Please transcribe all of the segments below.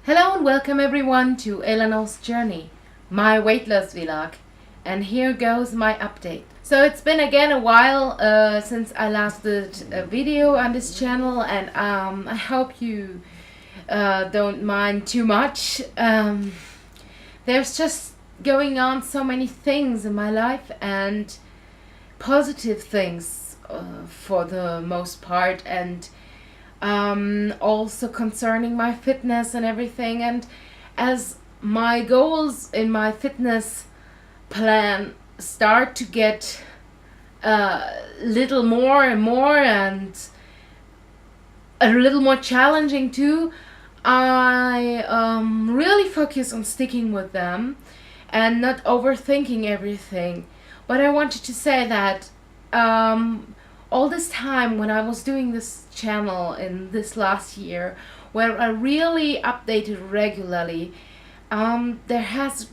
Hello and welcome everyone to Eleanor's journey, my weight loss vlog, and here goes my update. So it's been again a while since I last did a video on this channel, and I hope you don't mind too much. There's just going on so many things in my life, and positive things for the most part, and also concerning my fitness and everything. And as my goals in my fitness plan start to get little more and more and a little more challenging too, I really focus on sticking with them and not overthinking everything. But I wanted to say that all this time when I was doing this channel in this last year, where I really updated regularly, there has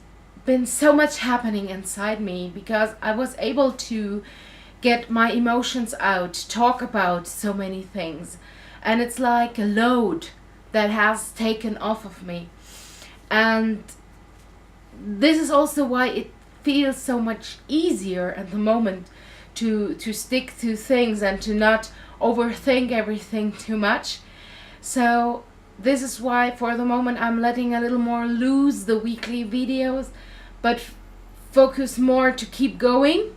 been so much happening inside me because I was able to get my emotions out, talk about so many things, and it's like a load that has taken off of me. And this is also why it feels so much easier at the moment to stick to things and to not overthink everything too much. So this is why for the moment I'm letting a little more loose the weekly videos, but focus more to keep going,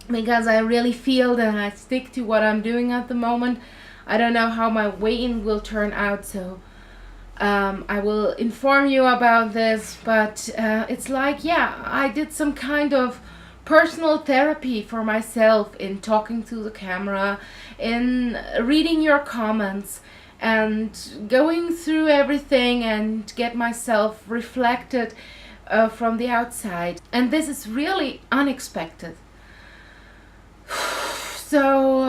because I really feel that I stick to what I'm doing at the moment. I don't know how my weigh-in will turn out, so I will inform you about this. But it's like, yeah, I did some kind of personal therapy for myself in talking to the camera, in reading your comments, and going through everything and get myself reflected from the outside. And this is really unexpected. So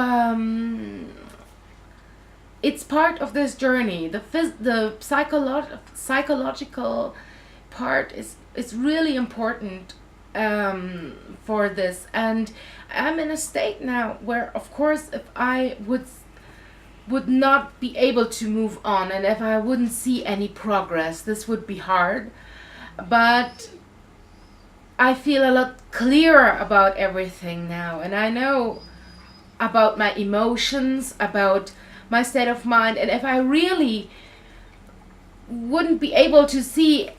it's part of this journey. The psychological part is really important for this. And I'm in a state now where, of course, if I would not be able to move on, and if I wouldn't see any progress, this would be hard. But I feel a lot clearer about everything now, and I know about my emotions, about my state of mind. And if I really wouldn't be able to see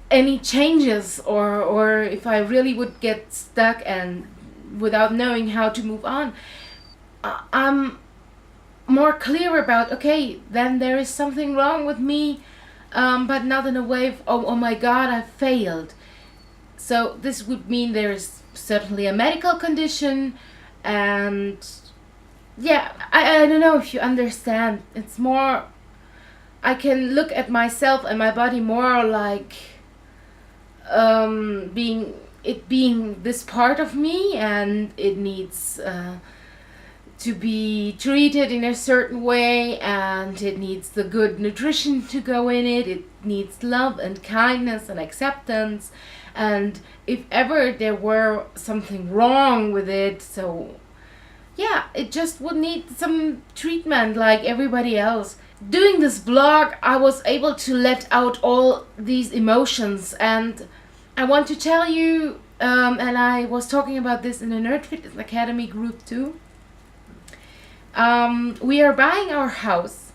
any changes, or if I really would get stuck and without knowing how to move on, I'm more clear about, okay, then there is something wrong with me, but not in a way of, oh my god, I failed. So this would mean there is certainly a medical condition, and yeah, I don't know if you understand. It's more, I can look at myself and my body more like being this part of me, and it needs to be treated in a certain way, and it needs the good nutrition to go in it. It needs love and kindness and acceptance. And if ever there were something wrong with it, so yeah, it just would need some treatment like everybody else. Doing this vlog, I was able to let out all these emotions, and I want to tell you, and I was talking about this in the Nerd Fitness Academy group too. We are buying our house,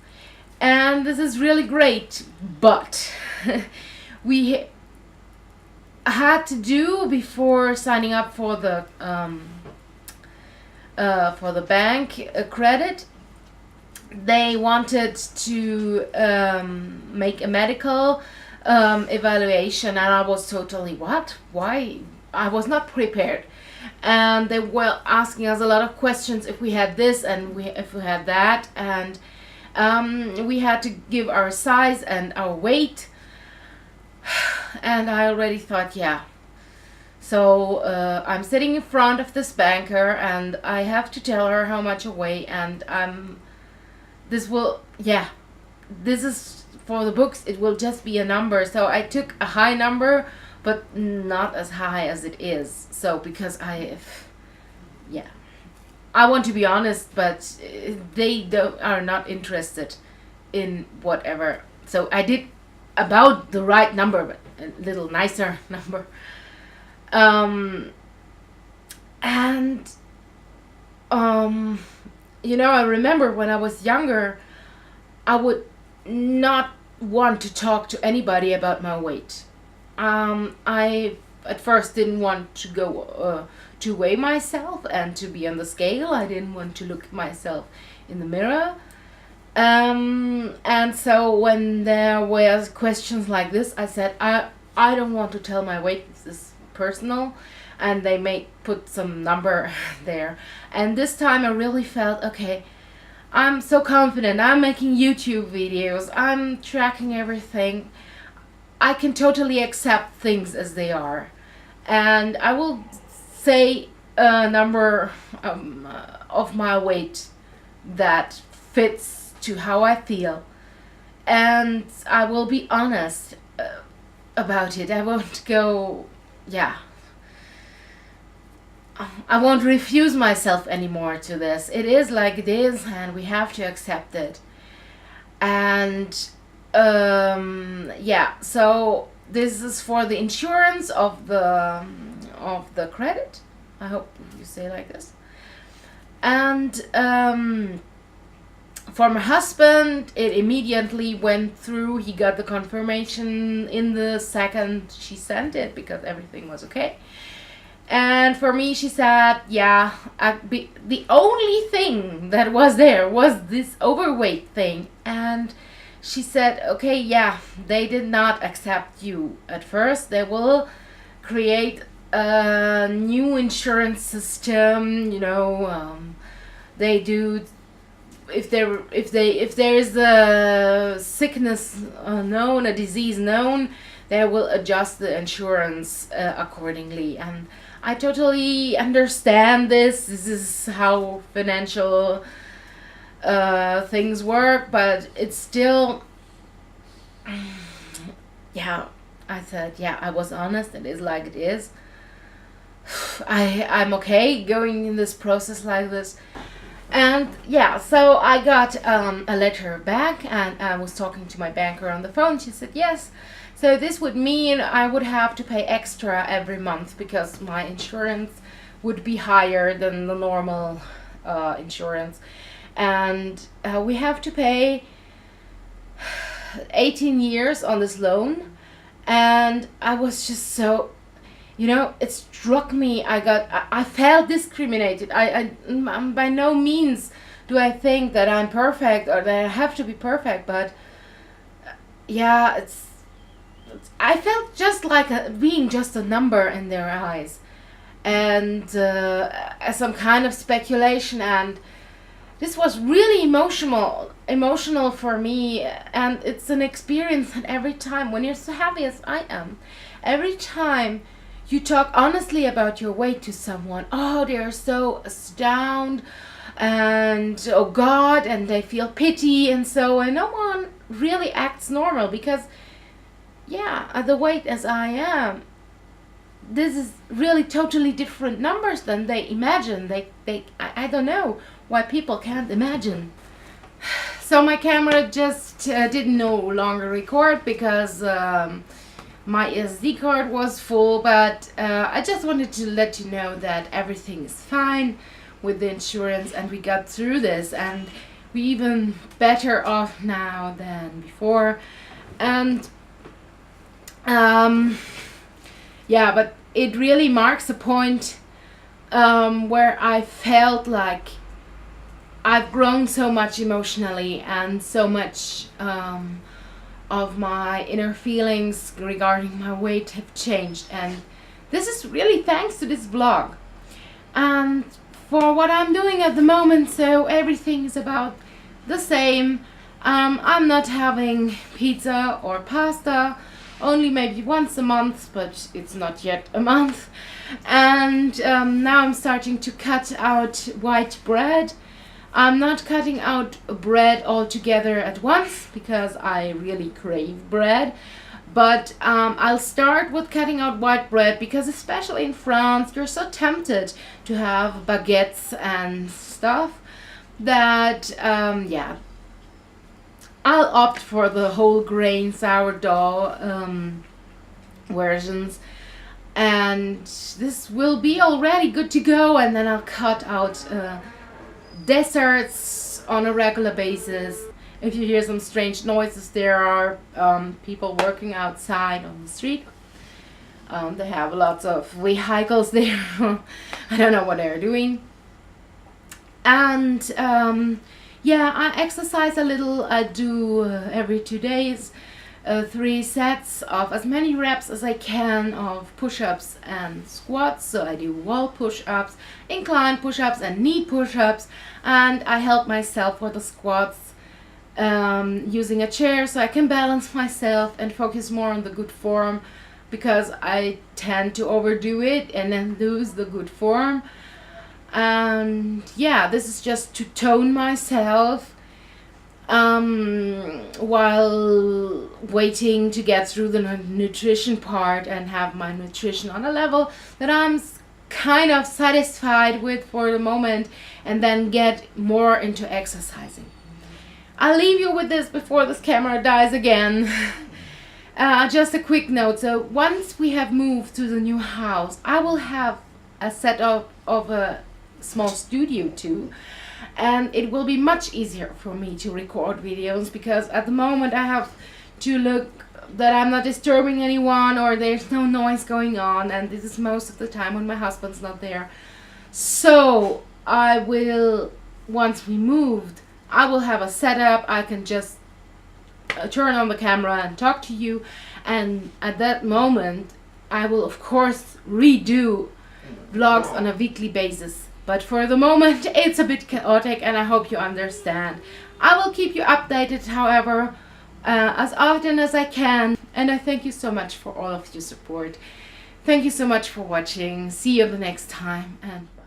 and this is really great, but we had to do, before signing up for the bank credit, they wanted to make a medical evaluation, and I was totally, what? Why? I was not prepared. And they were asking us a lot of questions if we had this and if we had that, and we had to give our size and our weight. And I already thought, yeah. So I'm sitting in front of this banker, and I have to tell her how much I weigh, and this is for the books. It will just be a number. So I took a high number, but not as high as it is. So because I want to be honest, but they are not interested in whatever So I did about the right number, but a little nicer number. Um, and I remember when I was younger, I would not want to talk to anybody about my weight. I at first didn't want to go to weigh myself and to be on the scale. I didn't want to look at myself in the mirror. And so when there were questions like this, I said, I don't want to tell my weight. This is personal. And they may put some number there. And this time I really felt, okay, I'm so confident. I'm making YouTube videos. I'm tracking everything. I can totally accept things as they are. And I will say a number of my weight that fits to how I feel. And I will be honest about it. I won't go, I won't refuse myself anymore to this. It is like it is, and we have to accept it. And so this is for the insurance of the credit. I hope you say like this. And for my husband, it immediately went through. He got the confirmation in the second she sent it because everything was okay. And for me, she said, the only thing that was there was this overweight thing. And she said, okay, they did not accept you at first. They will create a new insurance system. They do. If there is a sickness known, a disease known, they will adjust the insurance accordingly. And I totally understand this. This is how financial things work, but it's still, I said, I was honest. It is like it is. I'm okay going in this process like this. And so I got a letter back, and I was talking to my banker on the phone. She said, yes. So this would mean I would have to pay extra every month because my insurance would be higher than the normal insurance. And we have to pay 18 years on this loan. And I was just so, it struck me. I felt discriminated. I'm by no means do I think that I'm perfect or that I have to be perfect. But I felt just like being just a number in their eyes, and some kind of speculation. And this was really emotional for me. And it's an experience that every time when you're so happy as I am, every time you talk honestly about your weight to someone, they're so astounded and oh God, and they feel pity and no one really acts normal because at the weight as I am, this is really totally different numbers than they imagine. I don't know why people can't imagine. So my camera just didn't no longer record because my SD card was full, but I just wanted to let you know that everything is fine with the insurance and we got through this and we're even better off now than before. And but it really marks a point where I felt like I've grown so much emotionally and so much of my inner feelings regarding my weight have changed. And this is really thanks to this vlog and for what I'm doing at the moment. So everything is about the same. I'm not having pizza or pasta, only maybe once a month, but it's not yet a month. And now I'm starting to cut out white bread. I'm not cutting out bread altogether at once because I really crave bread. But I'll start with cutting out white bread because especially in France, you're so tempted to have baguettes and stuff that, I'll opt for the whole grain sourdough versions, and this will be already good to go. And then I'll cut out desserts on a regular basis. If you hear some strange noises, there are people working outside on the street. They have lots of vehicles there. I don't know what they're doing. And yeah, I exercise a little. I do every 2 days 3 sets of as many reps as I can of push-ups and squats. So I do wall push-ups, incline push-ups, and knee push-ups, and I help myself for the squats using a chair so I can balance myself and focus more on the good form, because I tend to overdo it and then lose the good form. And yeah, this is just to tone myself while waiting to get through the nutrition part and have my nutrition on a level that I'm kind of satisfied with for the moment, and then get more into exercising. I'll leave you with this before this camera dies again. Just a quick note. So once we have moved to the new house, I will have a setup of a small studio too, and it will be much easier for me to record videos, because at the moment I have to look that I'm not disturbing anyone or there's no noise going on, and this is most of the time when my husband's not there. So I will, once we moved, I will have a setup. I can just turn on the camera and talk to you, and at that moment I will of course redo vlogs on a weekly basis. But for the moment it's a bit chaotic, and I hope you understand. I will keep you updated, however, as often as I can, and I thank you so much for all of your support. Thank you so much for watching. See you the next time, and bye.